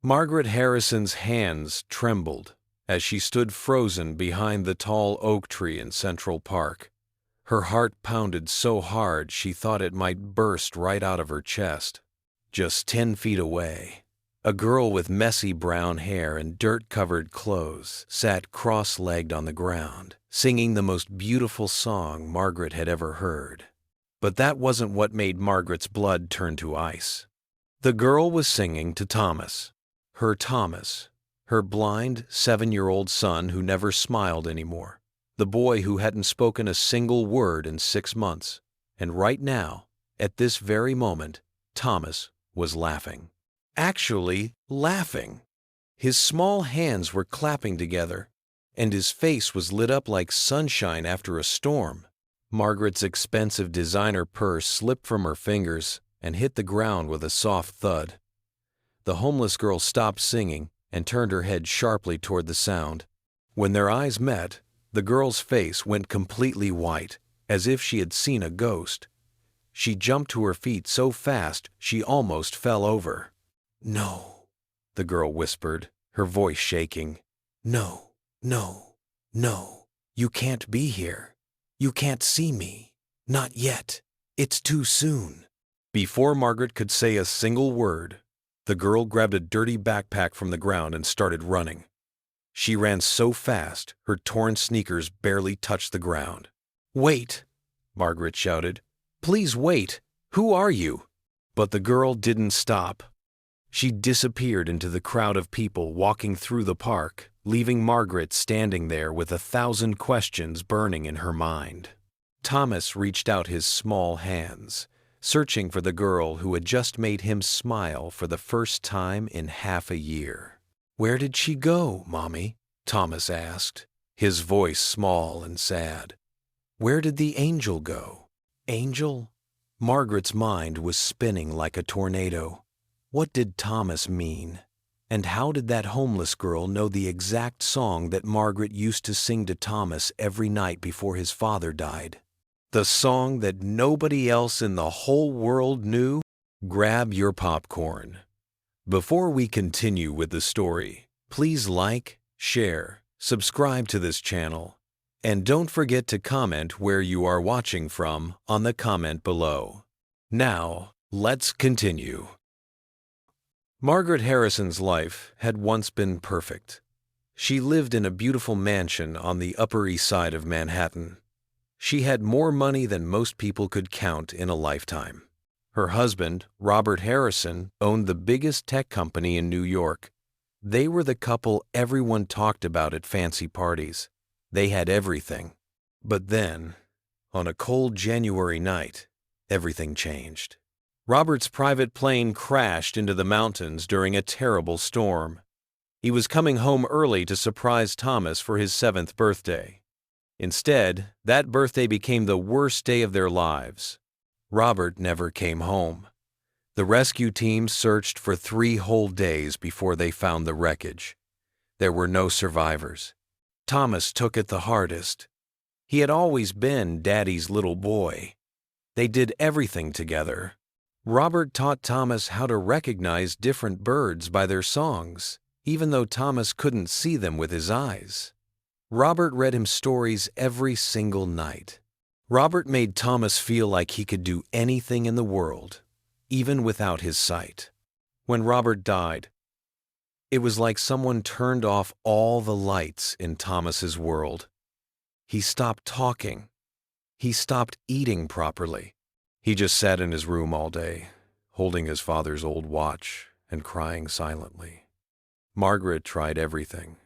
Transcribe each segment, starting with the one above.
Margaret Harrison's hands trembled as she stood frozen behind the tall oak tree in Central Park. Her heart pounded so hard she thought it might burst right out of her chest. Just 10 feet away, a girl with messy brown hair and dirt-covered clothes sat cross-legged on the ground, singing the most beautiful song Margaret had ever heard. But that wasn't what made Margaret's blood turn to ice. The girl was singing to Thomas, her blind 7-year-old son who never smiled anymore, the boy who hadn't spoken a single word in 6 months. And right now, at this very moment, Thomas was laughing. Actually laughing. His small hands were clapping together, and his face was lit up like sunshine after a storm. Margaret's expensive designer purse slipped from her fingers and hit the ground with a soft thud. The homeless girl stopped singing and turned her head sharply toward the sound. When their eyes met, the girl's face went completely white, as if she had seen a ghost. She jumped to her feet so fast she almost fell over. "No," the girl whispered, her voice shaking. "No, no, no. You can't be here. You can't see me. Not yet. It's too soon." Before Margaret could say a single word, the girl grabbed a dirty backpack from the ground and started running. She ran so fast, her torn sneakers barely touched the ground. "Wait!" Margaret shouted. "Please wait! Who are you?" But the girl didn't stop. She disappeared into the crowd of people walking through the park, leaving Margaret standing there with 1,000 questions burning in her mind. Thomas reached out his small hands, searching for the girl who had just made him smile for the first time in half a year. "Where did she go, Mommy?" Thomas asked, his voice small and sad. "Where did the angel go?" Angel? Margaret's mind was spinning like a tornado. What did Thomas mean? And how did that homeless girl know the exact song that Margaret used to sing to Thomas every night before his father died? The song that nobody else in the whole world knew? Grab your popcorn. Before we continue with the story, please like, share, subscribe to this channel, and don't forget to comment where you are watching from on the comment below. Now, let's continue. Margaret Harrison's life had once been perfect. She lived in a beautiful mansion on the Upper East Side of Manhattan. She had more money than most people could count in a lifetime. Her husband, Robert Harrison, owned the biggest tech company in New York. They were the couple everyone talked about at fancy parties. They had everything. But then, on a cold January night, everything changed. Robert's private plane crashed into the mountains during a terrible storm. He was coming home early to surprise Thomas for his 7th birthday. Instead, that birthday became the worst day of their lives. Robert never came home. The rescue team searched for 3 whole days before they found the wreckage. There were no survivors. Thomas took it the hardest. He had always been Daddy's little boy. They did everything together. Robert taught Thomas how to recognize different birds by their songs, even though Thomas couldn't see them with his eyes. Robert read him stories every single night. Robert made Thomas feel like he could do anything in the world, even without his sight. When Robert died, it was like someone turned off all the lights in Thomas's world. He stopped talking. He stopped eating properly. He just sat in his room all day, holding his father's old watch and crying silently. Margaret tried everything.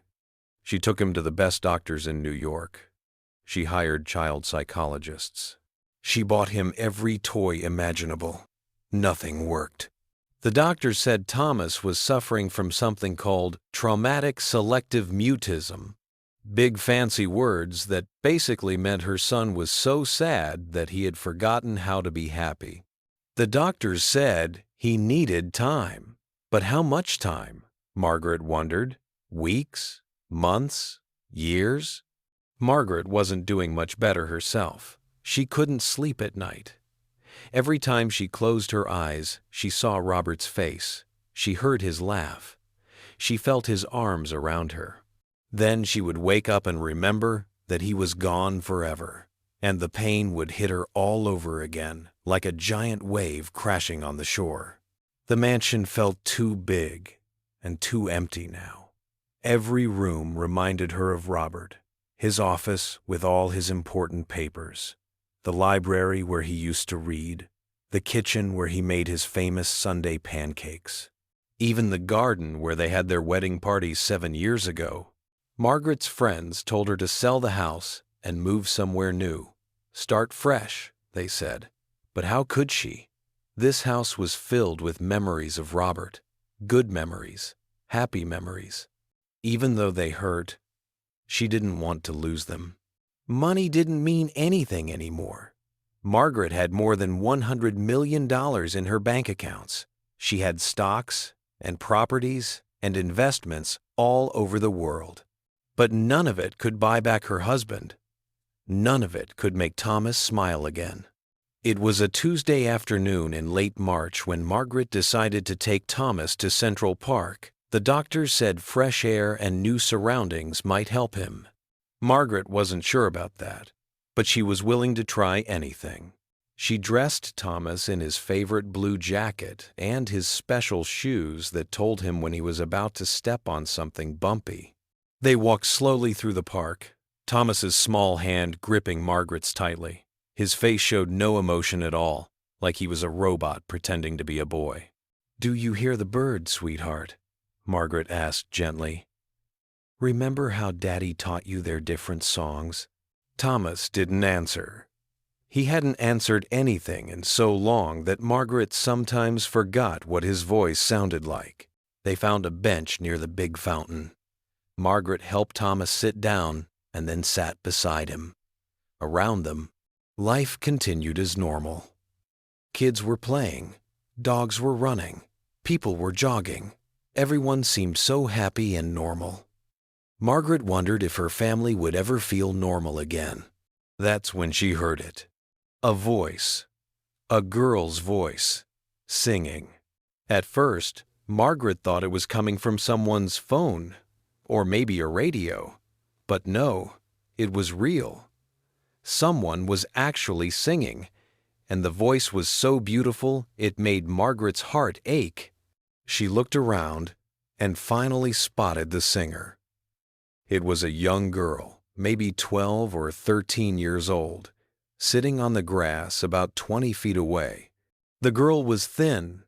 She took him to the best doctors in New York. She hired child psychologists. She bought him every toy imaginable. Nothing worked. The doctors said Thomas was suffering from something called traumatic selective mutism. Big fancy words that basically meant her son was so sad that he had forgotten how to be happy. The doctors said he needed time. But how much time? Margaret wondered. Weeks? Months? Years? Margaret wasn't doing much better herself. She couldn't sleep at night. Every time she closed her eyes, she saw Robert's face. She heard his laugh. She felt his arms around her. Then she would wake up and remember that he was gone forever, and the pain would hit her all over again, like a giant wave crashing on the shore. The mansion felt too big and too empty now. Every room reminded her of Robert, his office with all his important papers, the library where he used to read, the kitchen where he made his famous Sunday pancakes, even the garden where they had their wedding party 7 years ago. Margaret's friends told her to sell the house and move somewhere new. Start fresh, they said. But how could she? This house was filled with memories of Robert, good memories, happy memories. Even though they hurt, she didn't want to lose them. Money didn't mean anything anymore. Margaret had more than $100 million in her bank accounts. She had stocks and properties and investments all over the world. But none of it could buy back her husband. None of it could make Thomas smile again. It was a Tuesday afternoon in late March when Margaret decided to take Thomas to Central Park. The doctors said fresh air and new surroundings might help him. Margaret wasn't sure about that, but she was willing to try anything. She dressed Thomas in his favorite blue jacket and his special shoes that told him when he was about to step on something bumpy. They walked slowly through the park, Thomas's small hand gripping Margaret's tightly. His face showed no emotion at all, like he was a robot pretending to be a boy. "Do you hear the birds, sweetheart?" Margaret asked gently. "Remember how Daddy taught you their different songs?" Thomas didn't answer. He hadn't answered anything in so long that Margaret sometimes forgot what his voice sounded like. They found a bench near the big fountain. Margaret helped Thomas sit down and then sat beside him. Around them, life continued as normal. Kids were playing, dogs were running, people were jogging. Everyone seemed so happy and normal. Margaret wondered if her family would ever feel normal again. That's when she heard it. A voice. A girl's voice. Singing. At first, Margaret thought it was coming from someone's phone, or maybe a radio. But no, it was real. Someone was actually singing, and the voice was so beautiful it made Margaret's heart ache. She looked around and finally spotted the singer. It was a young girl, maybe 12 or 13 years old, sitting on the grass about 20 feet away. The girl was thin,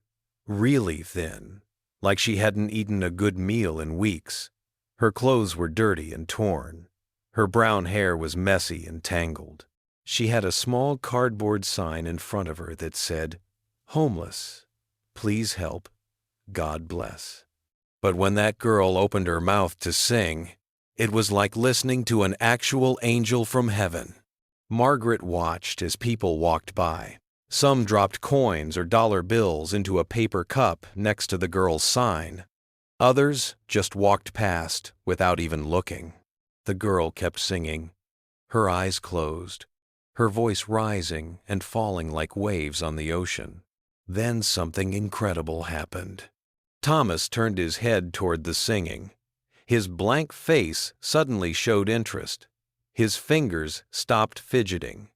really thin, like she hadn't eaten a good meal in weeks. Her clothes were dirty and torn. Her brown hair was messy and tangled. She had a small cardboard sign in front of her that said, "Homeless. Please help. God bless." But when that girl opened her mouth to sing, it was like listening to an actual angel from heaven. Margaret watched as people walked by. Some dropped coins or dollar bills into a paper cup next to the girl's sign. Others just walked past without even looking. The girl kept singing, her eyes closed, her voice rising and falling like waves on the ocean. Then something incredible happened. Thomas turned his head toward the singing. His blank face suddenly showed interest. His fingers stopped fidgeting.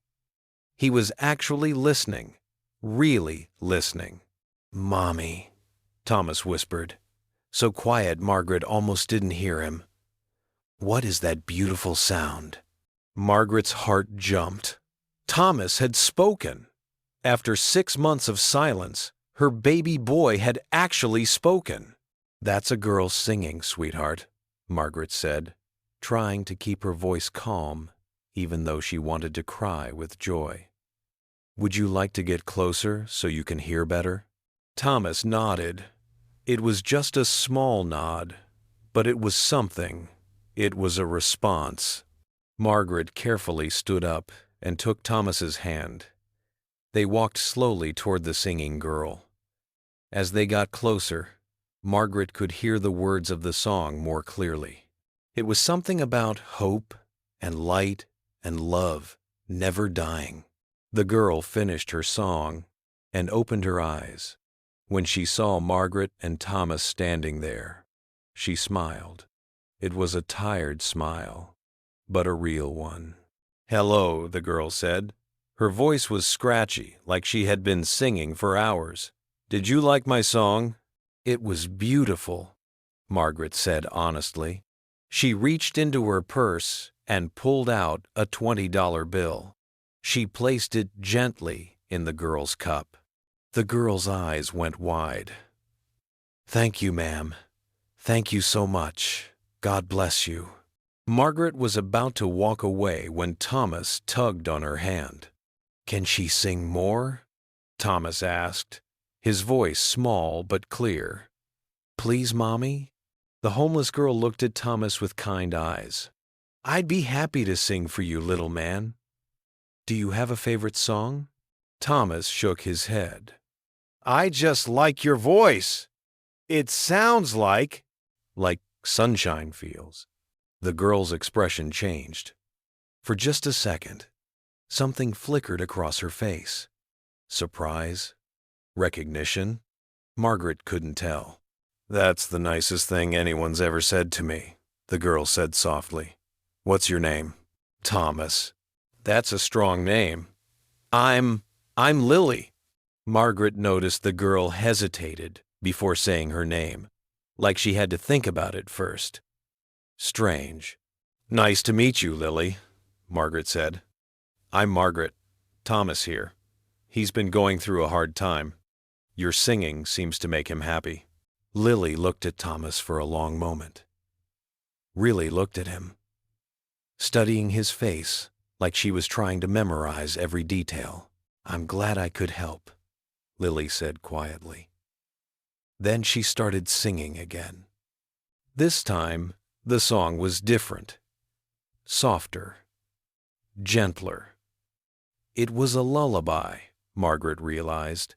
He was actually listening, really listening. "Mommy," Thomas whispered, so quiet Margaret almost didn't hear him. "What is that beautiful sound?" Margaret's heart jumped. Thomas had spoken. After 6 months of silence, her baby boy had actually spoken. "That's a girl singing, sweetheart," Margaret said, trying to keep her voice calm, even though she wanted to cry with joy. "Would you like to get closer so you can hear better?" Thomas nodded. It was just a small nod, but it was something. It was a response. Margaret carefully stood up and took Thomas's hand. They walked slowly toward the singing girl. As they got closer, Margaret could hear the words of the song more clearly. It was something about hope and light and love never dying. The girl finished her song and opened her eyes when she saw Margaret and Thomas standing there. She smiled. It was a tired smile, but a real one. "Hello," the girl said. Her voice was scratchy, like she had been singing for hours. "Did you like my song?" "It was beautiful," Margaret said honestly. She reached into her purse and pulled out a $20 bill. She placed it gently in the girl's cup. The girl's eyes went wide. "Thank you, ma'am. Thank you so much. God bless you." Margaret was about to walk away when Thomas tugged on her hand. "Can she sing more?" Thomas asked, his voice small but clear. "Please, Mommy?" The homeless girl looked at Thomas with kind eyes. "I'd be happy to sing for you, little man. Do you have a favorite song?" Thomas shook his head. "I just like your voice. It sounds like sunshine feels." The girl's expression changed. For just a second, something flickered across her face. Surprise? Recognition? Margaret couldn't tell. "That's the nicest thing anyone's ever said to me," the girl said softly. "What's your name?" "Thomas." "That's a strong name." I'm Lily." Margaret noticed the girl hesitated before saying her name, like she had to think about it first. Strange. "Nice to meet you, Lily," Margaret said. "I'm Margaret. Thomas here. He's been going through a hard time. Your singing seems to make him happy." Lily looked at Thomas for a long moment. Really looked at him, studying his face like she was trying to memorize every detail. "I'm glad I could help," Lily said quietly. Then she started singing again. This time, the song was different, softer, gentler. It was a lullaby, Margaret realized.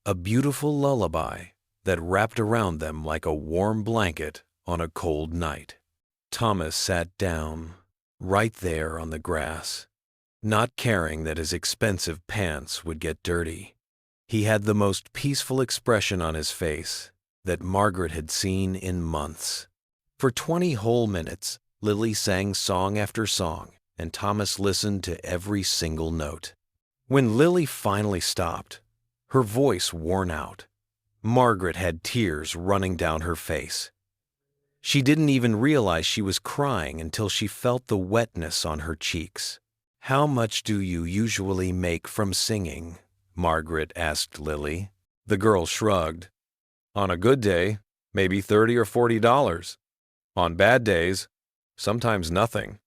A beautiful lullaby that wrapped around them like a warm blanket on a cold night. Thomas sat down, right there on the grass, not caring that his expensive pants would get dirty. He had the most peaceful expression on his face that Margaret had seen in months. For 20 whole minutes, Lily sang song after song, and Thomas listened to every single note. When Lily finally stopped, her voice worn out, Margaret had tears running down her face. She didn't even realize she was crying until she felt the wetness on her cheeks. "How much do you usually make from singing?" Margaret asked Lily. The girl shrugged. "On a good day, maybe $30 or $40. On bad days, sometimes nothing."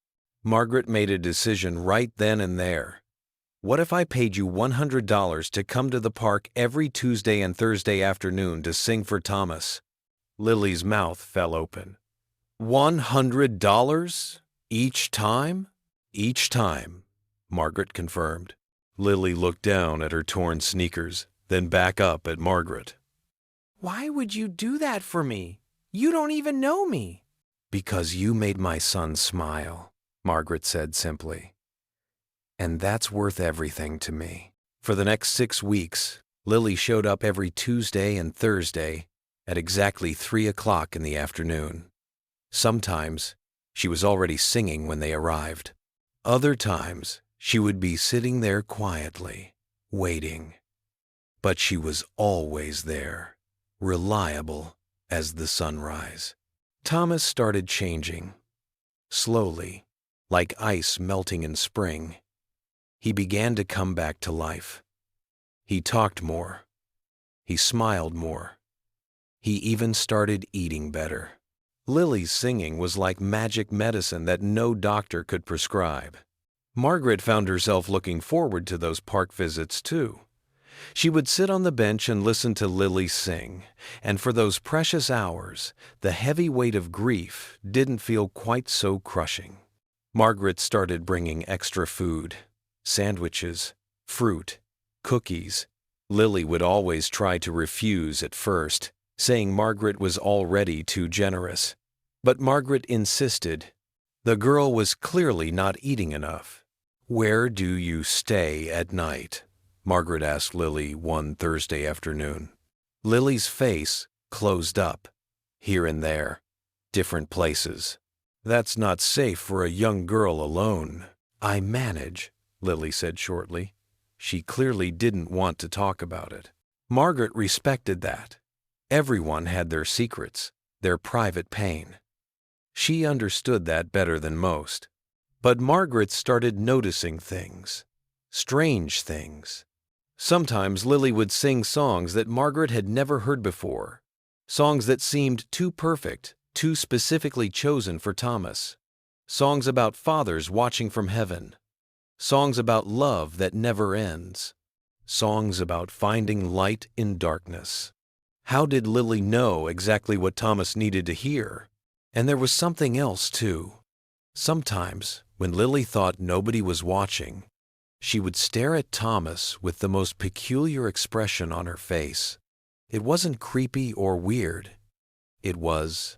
Margaret made a decision right then and there. "What if I paid you $100 to come to the park every Tuesday and Thursday afternoon to sing for Thomas?" Lily's mouth fell open. $100? Each time? "Each time," Margaret confirmed. Lily looked down at her torn sneakers, then back up at Margaret. "Why would you do that for me? You don't even know me." "Because you made my son smile," Margaret said simply. "And that's worth everything to me." For the next 6 weeks, Lily showed up every Tuesday and Thursday at exactly 3 o'clock in the afternoon. Sometimes, she was already singing when they arrived. Other times, she would be sitting there quietly, waiting. But she was always there, reliable as the sunrise. Thomas started changing. Slowly, like ice melting in spring, he began to come back to life. He talked more. He smiled more. He even started eating better. Lily's singing was like magic medicine that no doctor could prescribe. Margaret found herself looking forward to those park visits too. She would sit on the bench and listen to Lily sing, and for those precious hours, the heavy weight of grief didn't feel quite so crushing. Margaret started bringing extra food, sandwiches, fruit, cookies. Lily would always try to refuse at first, saying Margaret was already too generous. But Margaret insisted. The girl was clearly not eating enough. "Where do you stay at night?" Margaret asked Lily one Thursday afternoon. Lily's face closed up. here and there, different places. That's not safe for a young girl alone. I manage, Lily said shortly. She clearly didn't want to talk about it. Margaret respected that. Everyone had their secrets, their private pain. She understood that better than most. But Margaret started noticing things, strange things. Sometimes Lily would sing songs that Margaret had never heard before, songs that seemed too perfect, too specifically chosen for Thomas, songs about fathers watching from heaven, songs about love that never ends, songs about finding light in darkness. How did Lily know exactly what Thomas needed to hear? And there was something else, too. Sometimes, when Lily thought nobody was watching, she would stare at Thomas with the most peculiar expression on her face. It wasn't creepy or weird. It was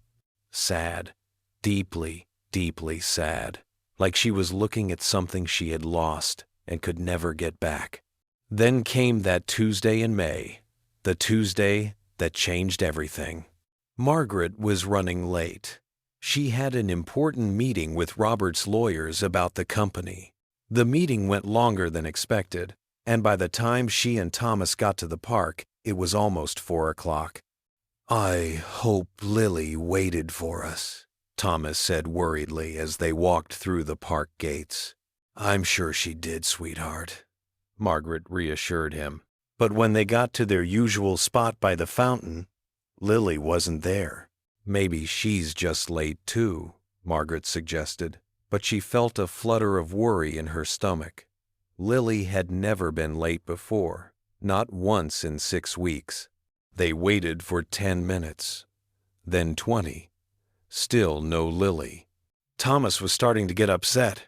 sad, deeply, deeply sad, like she was looking at something she had lost and could never get back. Then came that Tuesday in May, the Tuesday that changed everything. Margaret was running late. She had an important meeting with Robert's lawyers about the company. The meeting went longer than expected, and by the time she and Thomas got to the park, it was almost 4 o'clock. I hope Lily waited for us, Thomas said worriedly as they walked through the park gates. I'm sure she did, sweetheart, Margaret reassured him. But when they got to their usual spot by the fountain, Lily wasn't there. Maybe she's just late too, Margaret suggested, but she felt a flutter of worry in her stomach. Lily had never been late before, not once in 6 weeks. They waited for 10 minutes, then 20. Still no Lily. Thomas was starting to get upset.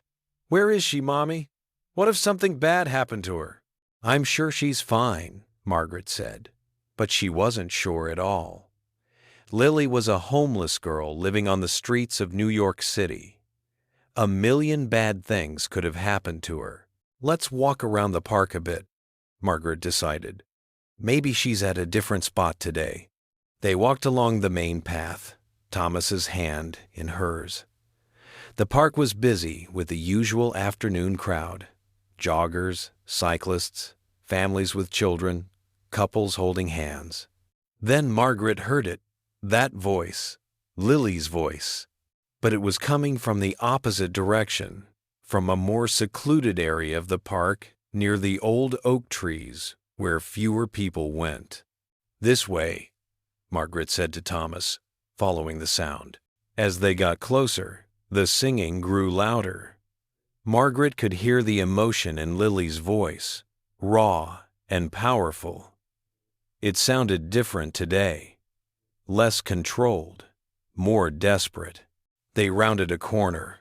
Where is she, Mommy? What if something bad happened to her? I'm sure she's fine, Margaret said, but she wasn't sure at all. Lily was a homeless girl living on the streets of New York City. A million bad things could have happened to her. Let's walk around the park a bit, Margaret decided. Maybe she's at a different spot today. They walked along the main path, Thomas's hand in hers. The park was busy with the usual afternoon crowd. Joggers, cyclists, families with children, couples holding hands. Then Margaret heard it. That voice, Lily's voice, but it was coming from the opposite direction, from a more secluded area of the park near the old oak trees where fewer people went. This way, Margaret said to Thomas, following the sound. As they got closer, the singing grew louder. Margaret could hear the emotion in Lily's voice, raw and powerful. It sounded different today. Less controlled, more desperate. They rounded a corner,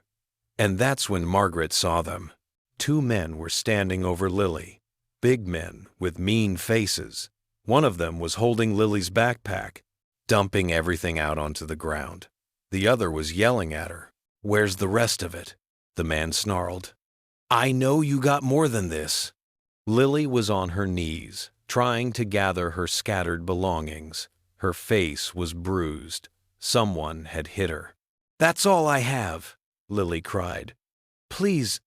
and that's when Margaret saw them. 2 men were standing over Lily, big men with mean faces. One of them was holding Lily's backpack, dumping everything out onto the ground. The other was yelling at her. Where's the rest of it? The man snarled. I know you got more than this. Lily was on her knees, trying to gather her scattered belongings. Her face was bruised. Someone had hit her. That's all I have, Lily cried. Please,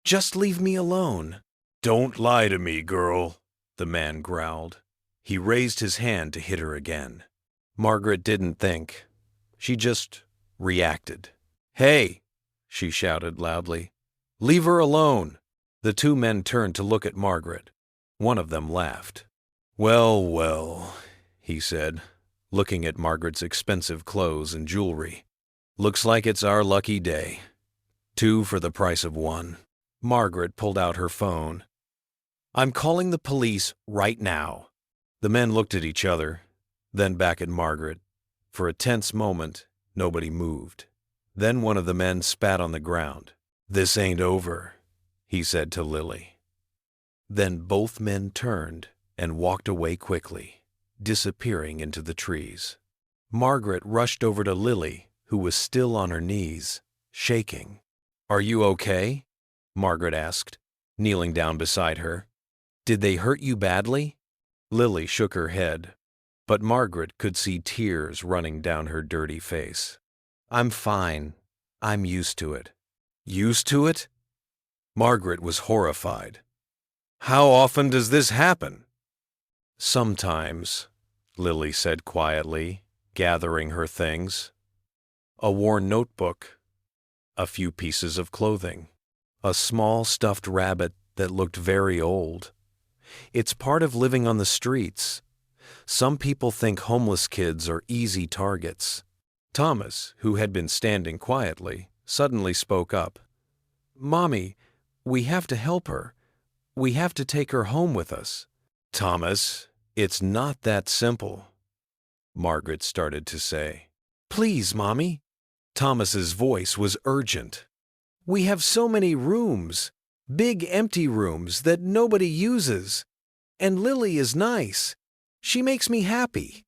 just leave me alone. Don't lie to me, girl, the man growled. He raised his hand to hit her again. Margaret didn't think. She just reacted. Hey, she shouted loudly. Leave her alone. The 2 men turned to look at Margaret. One of them laughed. Well, well, he said, looking at Margaret's expensive clothes and jewelry. Looks like it's our lucky day. 2 for the price of 1. Margaret pulled out her phone. I'm calling the police right now. The men looked at each other, then back at Margaret. For a tense moment, nobody moved. Then one of the men spat on the ground. This ain't over, he said to Lily. Then both men turned and walked away quickly, disappearing into the trees. Margaret rushed over to Lily, who was still on her knees, shaking. Are you okay? Margaret asked, kneeling down beside her. Did they hurt you badly? Lily shook her head. but Margaret could see tears running down her dirty face. "I'm fine. I'm used to it." "Used to it?" Margaret was horrified. "How often does this happen?" "Sometimes," Lily said quietly, gathering her things. A worn notebook, a few pieces of clothing, a small stuffed rabbit that looked very old. "It's part of living on the streets. Some people think homeless kids are easy targets." Thomas, who had been standing quietly, suddenly spoke up. "Mommy, we have to help her. We have to take her home with us." "Thomas, it's not that simple," Margaret started to say. "Please, Mommy." Thomas's voice was urgent. "We have so many rooms, big empty rooms that nobody uses. And Lily is nice. She makes me happy.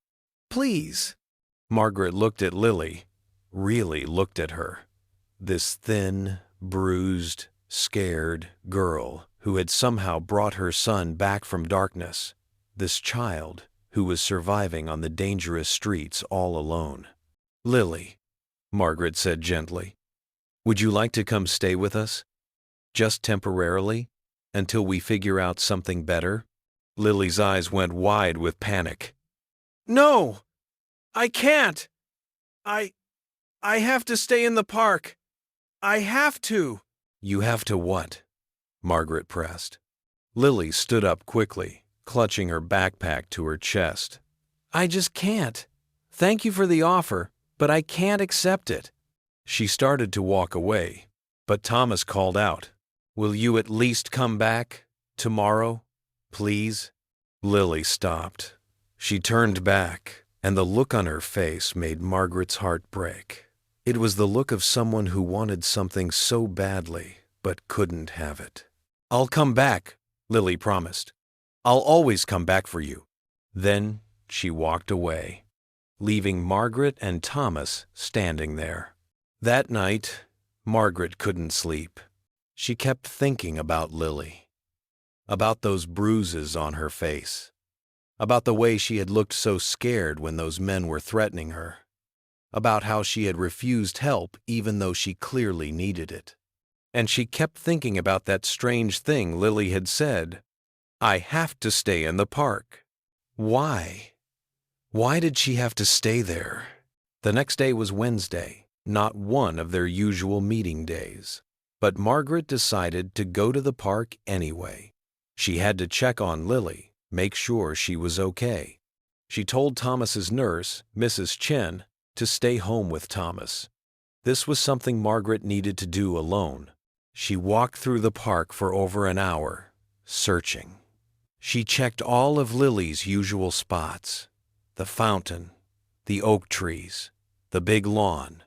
Please." Margaret looked at Lily, really looked at her. This thin, bruised, scared girl who had somehow brought her son back from darkness. This child who was surviving on the dangerous streets all alone. "Lily," Margaret said gently, "would you like to come stay with us? Just temporarily, until we figure out something better?" Lily's eyes went wide with panic. "No! I can't! I have to stay in the park. I have to." "You have to what?" Margaret pressed. Lily stood up quickly, clutching her backpack to her chest. "I just can't. Thank you for the offer, but I can't accept it." She started to walk away, but Thomas called out, "Will you at least come back tomorrow, please?" Lily stopped. She turned back, and the look on her face made Margaret's heart break. It was the look of someone who wanted something so badly, but couldn't have it. "I'll come back," Lily promised. "I'll always come back for you." Then she walked away, leaving Margaret and Thomas standing there. That night, Margaret couldn't sleep. She kept thinking about Lily, about those bruises on her face, about the way she had looked so scared when those men were threatening her, about how she had refused help even though she clearly needed it. And she kept thinking about that strange thing Lily had said, "I have to stay in the park." Why? Why did she have to stay there? The next day was Wednesday, not one of their usual meeting days. But Margaret decided to go to the park anyway. She had to check on Lily, make sure she was okay. She told Thomas's nurse, Mrs. Chen, to stay home with Thomas. This was something Margaret needed to do alone. She walked through the park for over an hour, searching. She checked all of Lily's usual spots: the fountain, the oak trees, the big lawn.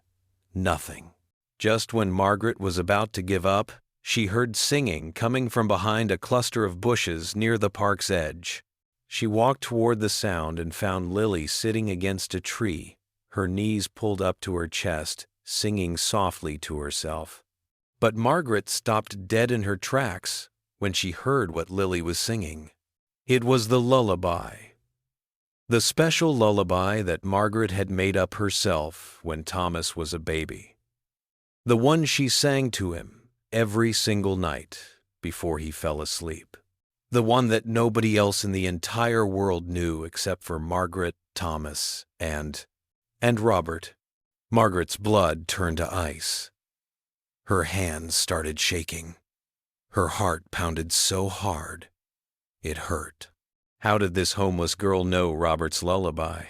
Nothing. Just when Margaret was about to give up, she heard singing coming from behind a cluster of bushes near the park's edge. She walked toward the sound and found Lily sitting against a tree, her knees pulled up to her chest, singing softly to herself. But Margaret stopped dead in her tracks when she heard what Lily was singing. It was the lullaby. The special lullaby that Margaret had made up herself when Thomas was a baby. The one she sang to him every single night before he fell asleep. The one that nobody else in the entire world knew except for Margaret, Thomas, and Robert. Margaret's blood turned to ice. Her hands started shaking. Her heart pounded so hard, it hurt. How did this homeless girl know Robert's lullaby?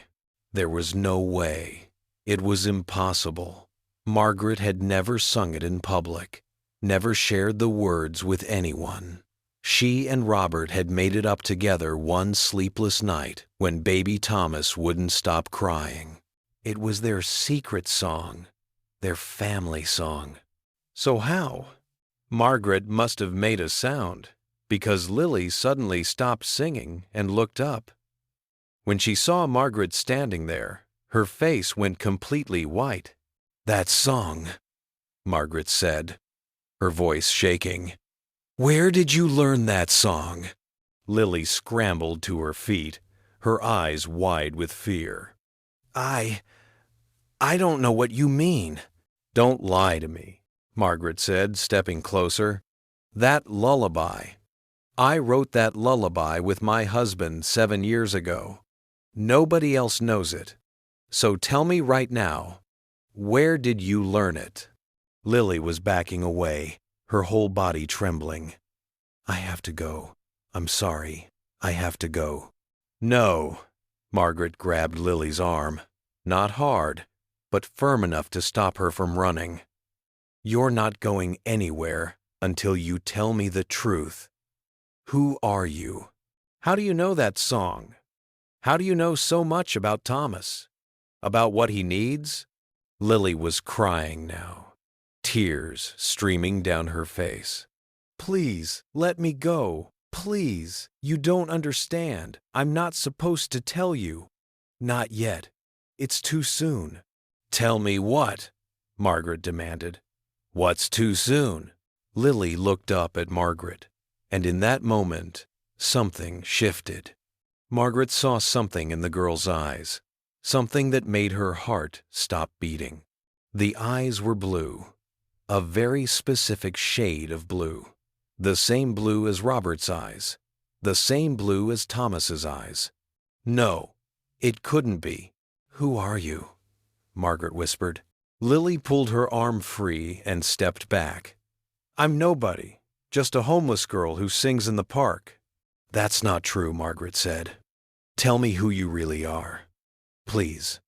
There was no way. It was impossible. Margaret had never sung it in public, never shared the words with anyone. She and Robert had made it up together one sleepless night when baby Thomas wouldn't stop crying. It was their secret song, their family song. So how? Margaret must have made a sound, because Lily suddenly stopped singing and looked up. When she saw Margaret standing there, her face went completely white. "That song," Margaret said, her voice shaking. "Where did you learn that song?" Lily scrambled to her feet, her eyes wide with fear. I don't know what you mean." "Don't lie to me," Margaret said, stepping closer. "That lullaby. I wrote that lullaby with my husband 7 years ago. Nobody else knows it. So tell me right now, where did you learn it?" Lily was backing away, her whole body trembling. "I have to go. I'm sorry. I have to go." "No." Margaret grabbed Lily's arm, not hard, but firm enough to stop her from running. "You're not going anywhere until you tell me the truth. Who are you? How do you know that song? How do you know so much about Thomas? About what he needs?" Lily was crying now, tears streaming down her face. "Please, let me go. Please, you don't understand. I'm not supposed to tell you. Not yet. It's too soon." "Tell me what?" Margaret demanded. "What's too soon?" Lily looked up at Margaret, and in that moment, something shifted. Margaret saw something in the girl's eyes, something that made her heart stop beating. The eyes were blue, a very specific shade of blue. The same blue as Robert's eyes, the same blue as Thomas's eyes. No, it couldn't be. "Who are you?" Margaret whispered. Lily pulled her arm free and stepped back. "I'm nobody, just a homeless girl who sings in the park." "That's not true," Margaret said. "Tell me who you really are. Please,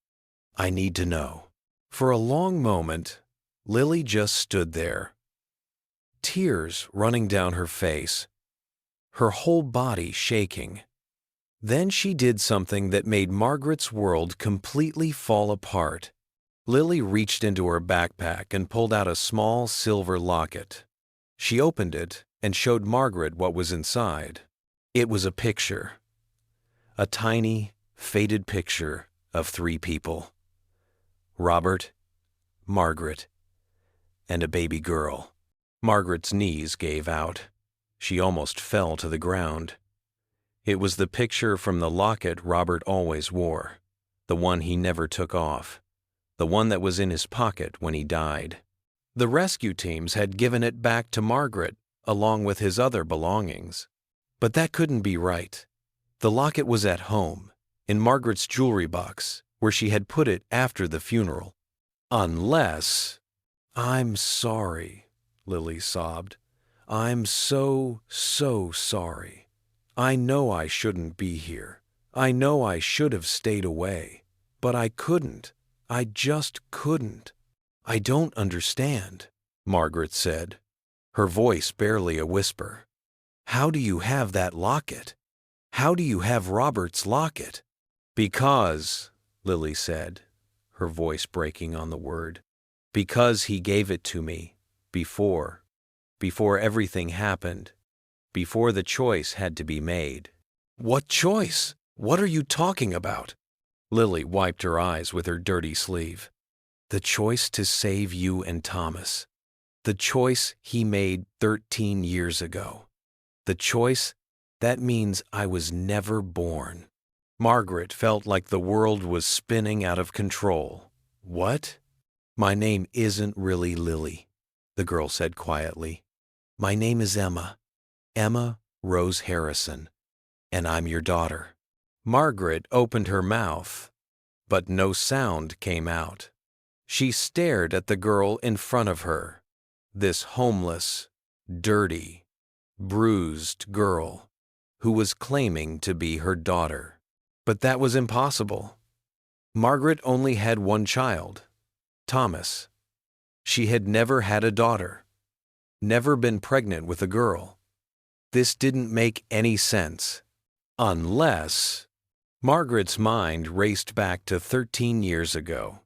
I need to know." For a long moment, Lily just stood there, tears running down her face, her whole body shaking. Then she did something that made Margaret's world completely fall apart. Lily reached into her backpack and pulled out a small silver locket. She opened it and showed Margaret what was inside. It was a picture. A tiny, faded picture of 3 people. Robert, Margaret, and a baby girl. Margaret's knees gave out. She almost fell to the ground. It was the picture from the locket Robert always wore, the one he never took off, the one that was in his pocket when he died. The rescue teams had given it back to Margaret, along with his other belongings. But that couldn't be right. The locket was at home, in Margaret's jewelry box, where she had put it after the funeral. Unless... "I'm sorry," Lily sobbed. "I'm so sorry. I know I shouldn't be here. I know I should have stayed away. But I couldn't. I just couldn't." "I don't understand," Margaret said, her voice barely a whisper. "How do you have that locket? How do you have Robert's locket?" "Because," Lily said, her voice breaking on the word, "because he gave it to me before everything happened, before the choice had to be made." "What choice? What are you talking about?" Lily wiped her eyes with her dirty sleeve. "The choice to save you and Thomas. The choice he made 13 years ago. The choice that means I was never born." Margaret felt like the world was spinning out of control. "What?" "My name isn't really Lily," the girl said quietly. "My name is Emma Rose Harrison, and I'm your daughter." Margaret opened her mouth, but no sound came out. She stared at the girl in front of her, this homeless, dirty, bruised girl who was claiming to be her daughter. But that was impossible. Margaret only had one child, Thomas. She had never had a daughter, never been pregnant with a girl. This didn't make any sense. Unless... Margaret's mind raced back to 13 years ago,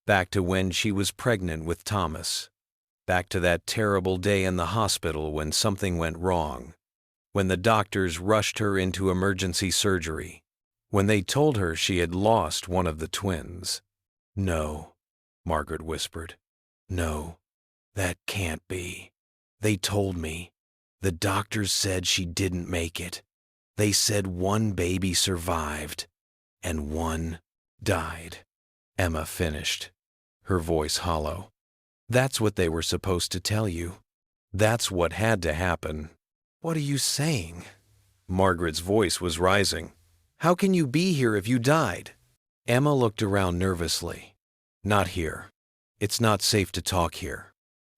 back to when she was pregnant with Thomas, back to that terrible day in the hospital when something went wrong, when the doctors rushed her into emergency surgery, when they told her she had lost one of the twins. "No," Margaret whispered. "No, that can't be. They told me. The doctors said she didn't make it. They said one baby survived, and one died. Emma finished, her voice hollow. That's what they were supposed to tell you. That's what had to happen. What are you saying? Margaret's voice was rising. How can you be here if you died? Emma looked around nervously. Not here. It's not safe to talk here.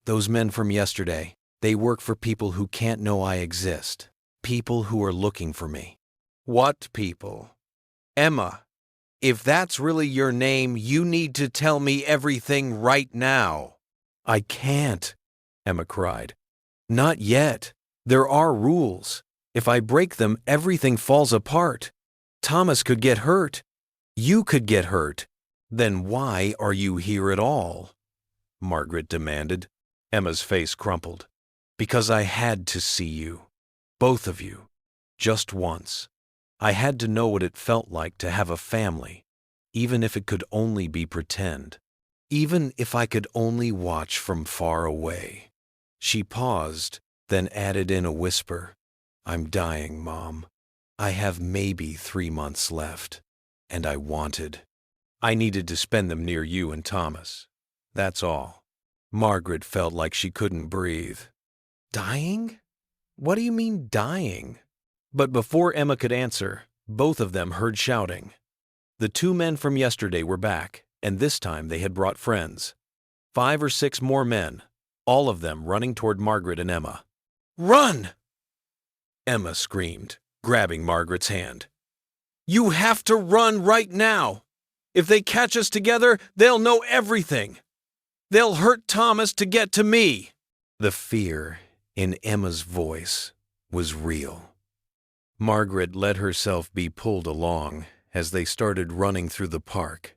Those men from yesterday, they work for people who can't know I exist. People who are looking for me. What people? Emma, if that's really your name, you need to tell me everything right now. I can't, Emma cried. Not yet. There are rules. If I break them, everything falls apart. Thomas could get hurt. You could get hurt. Then why are you here at all? Margaret demanded. Emma's face crumpled. Because I had to see you. Both of you. Just once. I had to know what it felt like to have a family, even if it could only be pretend. Even if I could only watch from far away. She paused, then added in a whisper, I'm dying, Mom. I have maybe 3 months left, and I needed to spend them near you and Thomas. That's all. Margaret felt like she couldn't breathe. Dying? What do you mean dying? But before Emma could answer, both of them heard shouting. The 2 men from yesterday were back, and this time they had brought friends. 5 or 6 more men, all of them running toward Margaret and Emma. Run! Emma screamed, grabbing Margaret's hand. You have to run right now! If they catch us together, they'll know everything! They'll hurt Thomas to get to me! The fear in Emma's voice was real. Margaret let herself be pulled along as they started running through the park.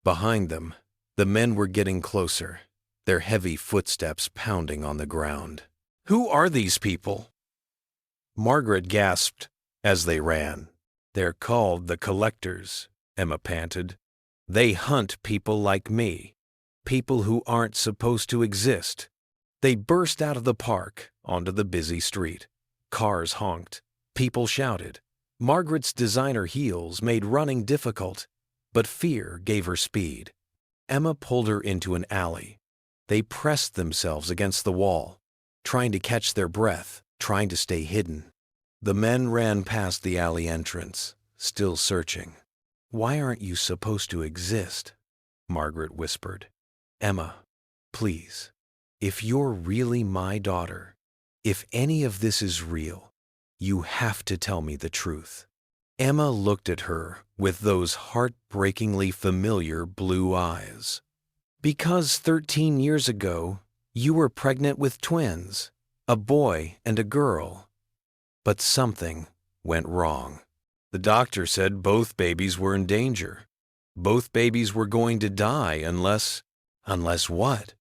Behind them, the men were getting closer, their heavy footsteps pounding on the ground. Who are these people? Margaret gasped as they ran. They're called the Collectors, Emma panted. They hunt people like me, people who aren't supposed to exist. They burst out of the park onto the busy street. Cars honked. People shouted. Margaret's designer heels made running difficult, but fear gave her speed. Emma pulled her into an alley. They pressed themselves against the wall, trying to catch their breath, trying to stay hidden. The men ran past the alley entrance, still searching. Why aren't you supposed to exist? Margaret whispered. Emma, please, if you're really my daughter, if any of this is real, you have to tell me the truth. Emma looked at her with those heartbreakingly familiar blue eyes. Because 13 years ago, you were pregnant with twins, a boy and a girl. But something went wrong. The doctor said both babies were in danger. Both babies were going to die unless what?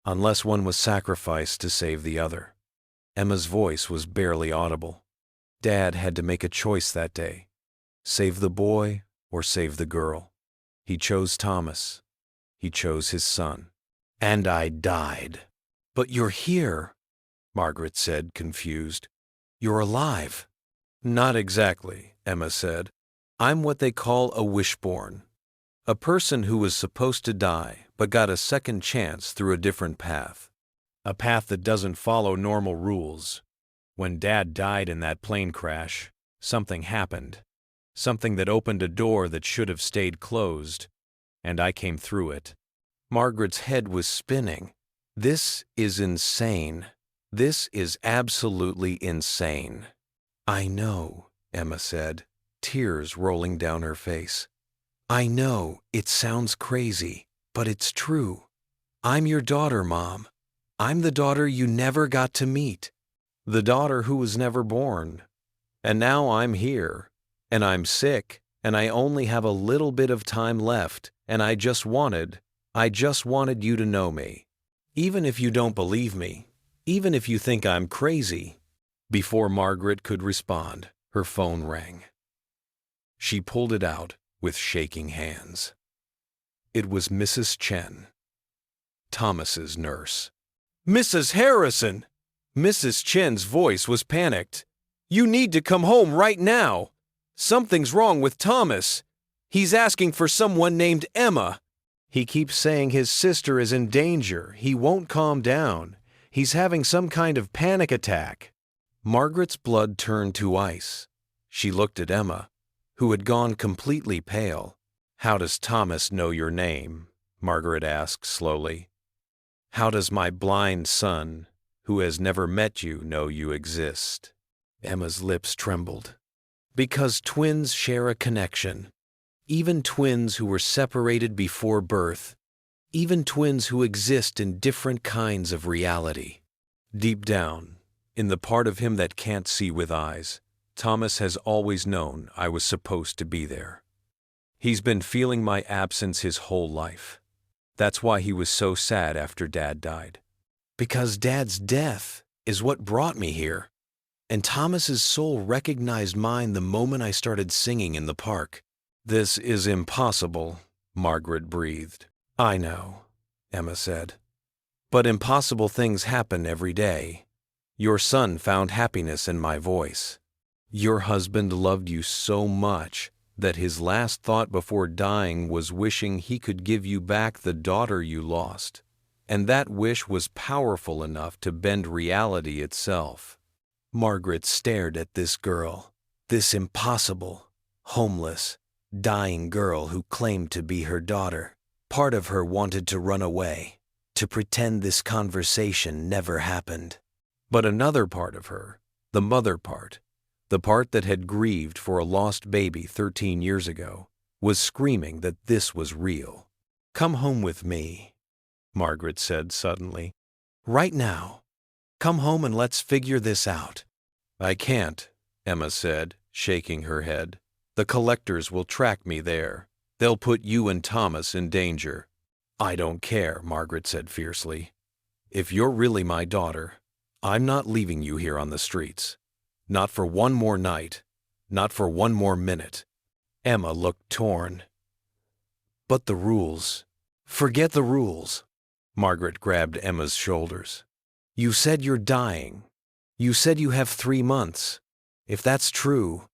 Unless one was sacrificed to save the other. Emma's voice was barely audible. Dad had to make a choice that day. Save the boy or save the girl. He chose Thomas. He chose his son. And I died. But you're here, Margaret said, confused. You're alive. Not exactly, Emma said. I'm what they call a wishborn. A person who was supposed to die but got a second chance through a different path. A path that doesn't follow normal rules. When Dad died in that plane crash, something happened. Something that opened a door that should have stayed closed, and I came through it. Margaret's head was spinning. This is insane. This is absolutely insane. I know, Emma said, tears rolling down her face. I know, it sounds crazy, but it's true. I'm your daughter, Mom. I'm the daughter you never got to meet. The daughter who was never born. And now I'm here, and I'm sick, and I only have a little bit of time left, and I just wanted you to know me. Even if you don't believe me, even if you think I'm crazy. Before Margaret could respond, her phone rang. She pulled it out with shaking hands. It was Mrs. Chen, Thomas's nurse. Mrs. Harrison! Mrs. Chen's voice was panicked. You need to come home right now. Something's wrong with Thomas. He's asking for someone named Emma. He keeps saying his sister is in danger. He won't calm down. He's having some kind of panic attack." Margaret's blood turned to ice. She looked at Emma, who had gone completely pale. "How does Thomas know your name?" Margaret asked slowly. "How does my blind son, who has never met you, know you exist?" Emma's lips trembled. "Because twins share a connection. Even twins who were separated before birth. Even twins who exist in different kinds of reality. Deep down, in the part of him that can't see with eyes, Thomas has always known I was supposed to be there. He's been feeling my absence his whole life. That's why he was so sad after Dad died. Because Dad's death is what brought me here. And Thomas's soul recognized mine the moment I started singing in the park." "This is impossible," Margaret breathed. "I know," Emma said. "But impossible things happen every day. Your son found happiness in my voice. Your husband loved you so much that his last thought before dying was wishing he could give you back the daughter you lost. And that wish was powerful enough to bend reality itself." Margaret stared at this girl, this impossible, homeless, dying girl who claimed to be her daughter. Part of her wanted to run away, to pretend this conversation never happened. But another part of her, the mother part, the part that had grieved for a lost baby 13 years ago, was screaming that this was real. "Come home with me," Margaret said suddenly. "Right now. Come home and let's figure this out." "I can't," Emma said, shaking her head. "The collectors will track me there. They'll put you and Thomas in danger." "I don't care," Margaret said fiercely. "If you're really my daughter, I'm not leaving you here on the streets. Not for one more night. Not for one more minute." Emma looked torn. "But the rules." "Forget the rules." Margaret grabbed Emma's shoulders. "You said you're dying. You said you have 3 months. If that's true,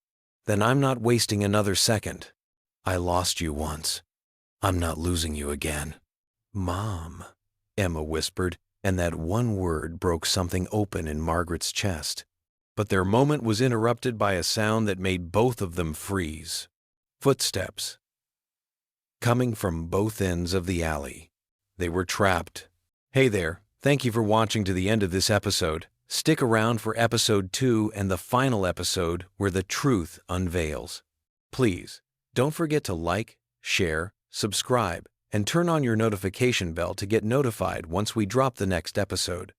then I'm not wasting another second. I lost you once. I'm not losing you again." "Mom," Emma whispered, and that one word broke something open in Margaret's chest. But their moment was interrupted by a sound that made both of them freeze. Footsteps. Coming from both ends of the alley. They were trapped. Hey there, thank you for watching to the end of this episode. Stick around for episode 2 and the final episode where the truth unveils. Please, don't forget to like, share, subscribe, and turn on your notification bell to get notified once we drop the next episode.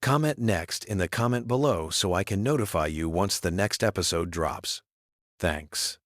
Comment next in the comment below so I can notify you once the next episode drops. Thanks.